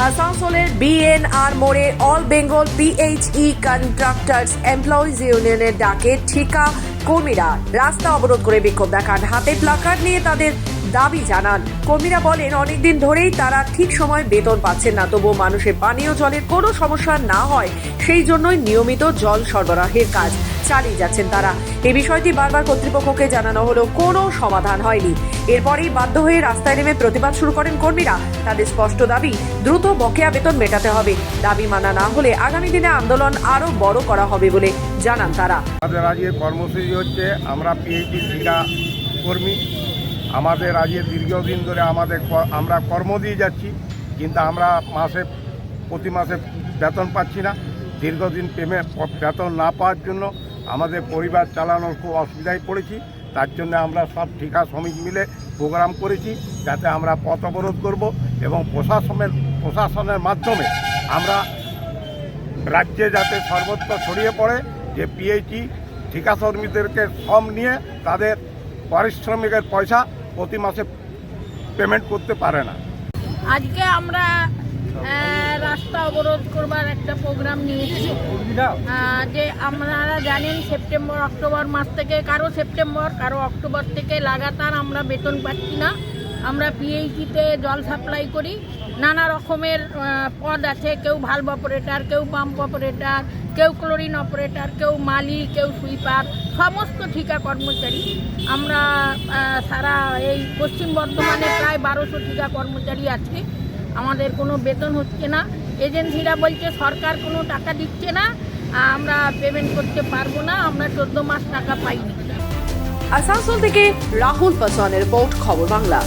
আসানসোলের বিএনআর মোড়ে all Bengal PHE contractors employees ইউনিয়নের ডাকে ঠিকা কর্মীরা রাস্তা অবরোধ করে বিক্ষোভ দেখান। হাতে প্লাকার্ড নিয়ে তাদের দাবি জানান। কর্মীরা বলেন, অনেকদিন ধরেই তারা ঠিক সময় বেতন পাচ্ছেন না, তবুও মানুষের পানীয় জলের কোনো সমস্যা না হয় সেই জন্যই নিয়মিত জল সরবরাহের কাজ চালিয়ে যাচ্ছেন তারা। এই বিষয়টি বারবার কর্তৃপক্ষকে জানানো হলেও কোনো সমাধান হয়নি। এরপরেই বাধ্য হয়ে রাস্তায় নেমে প্রতিবাদ শুরু করেন কর্মীরা। তাদের স্পষ্ট দাবি, দ্রুত বকেয়া বেতন মেটাতে হবে। দাবি মানা না হলে আগামী দিনে আন্দোলন আরো বড় করা হবে বলে জানান তারা। আমাদের আজকে কর্মসূচি হচ্ছে, আমরা পিএইচই ঠিকা কর্মী। আমাদের আজকে দীর্ঘদিন ধরে আমরা কর্ম দিয়ে যাচ্ছি, কিন্তু আমরা প্রতি মাসে বেতন পাচ্ছি না। দীর্ঘদিন বেতন না পাওয়ার জন্য আমাদের পরিবার চালানোর খুব অসুবিধায় পড়েছি। তার জন্য আমরা সব ঠিকা শ্রমিক মিলে প্রোগ্রাম করেছি, যাতে আমরা পথ অবরোধ করব এবং প্রশাসনের মাধ্যমে আমরা রাজ্যে যাতে সর্বত্র ছড়িয়ে পড়ে যে পিএইচই ঠিকা শ্রমিকদেরকে শ্রম নিয়ে তাদের পারিশ্রমিকের পয়সা প্রতি মাসে পেমেন্ট করতে পারে না। আজকে আমরা রাস্তা অবরোধ করবার একটা প্রোগ্রাম নিয়েছি। যে আপনারা জানেন, সেপ্টেম্বর অক্টোবর মাস থেকে, কারো সেপ্টেম্বর কারো অক্টোবর থেকে লাগাতার আমরা বেতন পাচ্ছি না। আমরা পিএইচিতে জল সাপ্লাই করি, নানা রকমের পদ আছে, কেউ ভালভ অপারেটর, কেউ পাম্প অপারেটর, কেউ ক্লোরিন অপারেটর, কেউ মালি, কেউ সুইপার, সমস্ত ঠিকা কর্মচারী। আমরা সারা এই পশ্চিম বর্ধমানে প্রায় 1200 ঠিকা কর্মচারী আছে। আমাদের কোনো বেতন হচ্ছে না। এজেন্সিরা বলছে সরকার কোনো টাকা দিচ্ছে না, আমরা পেমেন্ট করতে পারবো না, আমরা 14 মাস টাকা পাইনি। আসানসোল থেকে রাহুল পাসওয়ানের রিপোর্ট, খবর বাংলা।